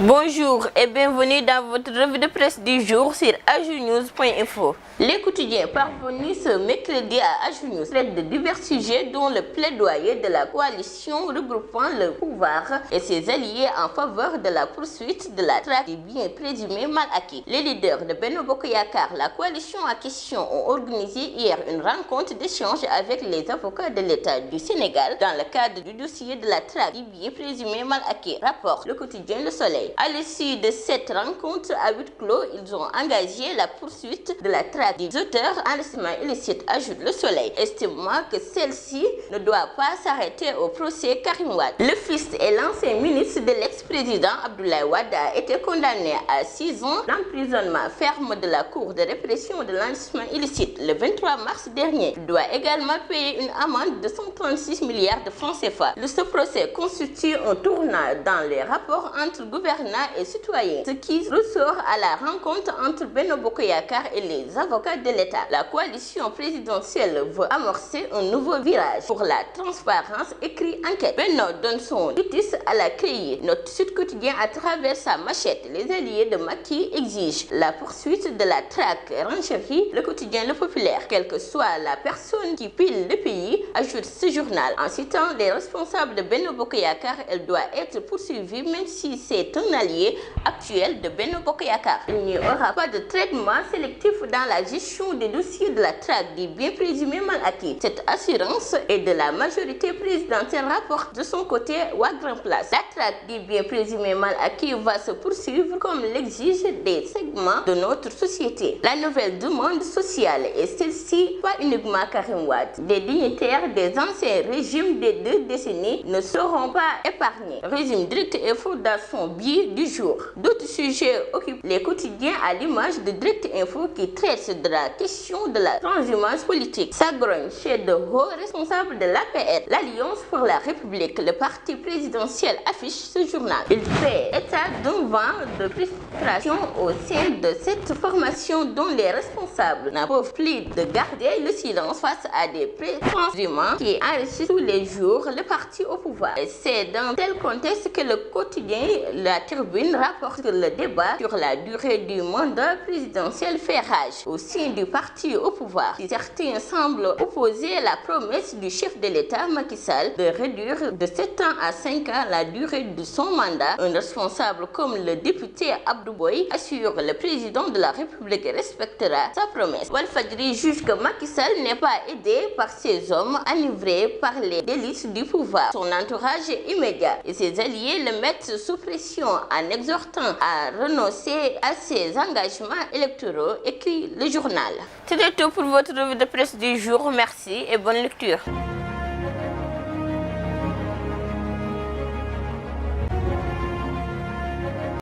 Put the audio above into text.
Bonjour et bienvenue dans votre revue de presse du jour sur ajunews.info. Les quotidiens parvenus ce mercredi à Ajunews traitent de divers sujets dont le plaidoyer de la coalition regroupant le pouvoir et ses alliés en faveur de la poursuite de la traque des biens présumés mal acquis. Les leaders de Benno Bokk Yakaar, la coalition en question, ont organisé hier une rencontre d'échange avec les avocats de l'État du Sénégal dans le cadre du dossier de la traque des biens présumés mal acquis, rapporte le quotidien Le Soleil. À l'issue de cette rencontre à huis clos, ils ont engagé la poursuite de la traque des auteurs enrichissement illicite, ajoute Le Soleil, estimant que celle-ci ne doit pas s'arrêter au procès Karim Wade. Le fils et l'ancien ministre de l'ex-président Abdoulaye Wade a été condamné à 6 ans d'emprisonnement ferme de la Cour de répression de l'enrichissement illicite le 23 mars dernier. Il doit également payer une amende de 136 milliards de francs CFA. Ce procès constitue un tournant dans les rapports entre gouvernants et citoyens, ce qui ressort à la rencontre entre Benno Bokk Yakaar et les avocats de l'État. La coalition présidentielle veut amorcer un nouveau virage pour la transparence, écrit Enquête. Benno donne son quitus à la CREI. Notre Sud Quotidien, à travers sa machette, les alliés de Macky exigent la poursuite de la traque, renchérit le quotidien Le Populaire. Quelle que soit la personne qui pille le pays, ajoute ce journal. En citant les responsables de Benno Bokk Yakaar, elle doit être poursuivie même si c'est un allié actuel de Benno Bokk Yakaar. Il n'y aura pas de traitement sélectif dans la gestion des dossiers de la traque des biens présumés mal acquis. Cette assurance est de la majorité présidentielle, rapporte de son côté Wagram Place. La traque des biens présumés mal acquis va se poursuivre comme l'exigent des segments de notre société. La nouvelle demande sociale est celle-ci, pas uniquement Karim Wade. Des dignitaires des anciens régimes des 2 décennies ne seront pas épargnés. Régime Direct Info dans son billet du jour. D'autres sujets occupent les quotidiens à l'image de Direct Info qui traite de la question de la transhumance politique. S'agrogne chez de hauts responsables de l'APR. L'Alliance pour la République, le parti présidentiel, affiche ce journal. Il fait état d'un vent de frustration au sein de cette formation dont les responsables n'en peuvent plus de garder le silence face à des prétendument qui enrichissent tous les jours le parti au pouvoir. Et c'est dans tel contexte que le quotidien La Tribune rapporte que le débat sur la durée du mandat présidentiel fait rage au sein du parti au pouvoir. Certains semblent opposer la promesse du chef de l'État Macky Sall de réduire de 7 ans à 5 ans la durée de son mandat. Un responsable comme le député Abdou Boy assure le président de la République respectera sa promesse. Walfadjri juge que Macky Sall n'est pas aidé par ses hommes enivrés par les délices du pouvoir. Son entourage immédiat et ses alliés le mettent sous pression en exhortant à renoncer à ses engagements électoraux, écrit le journal. C'était tout pour votre revue de presse du jour. Merci et bonne lecture.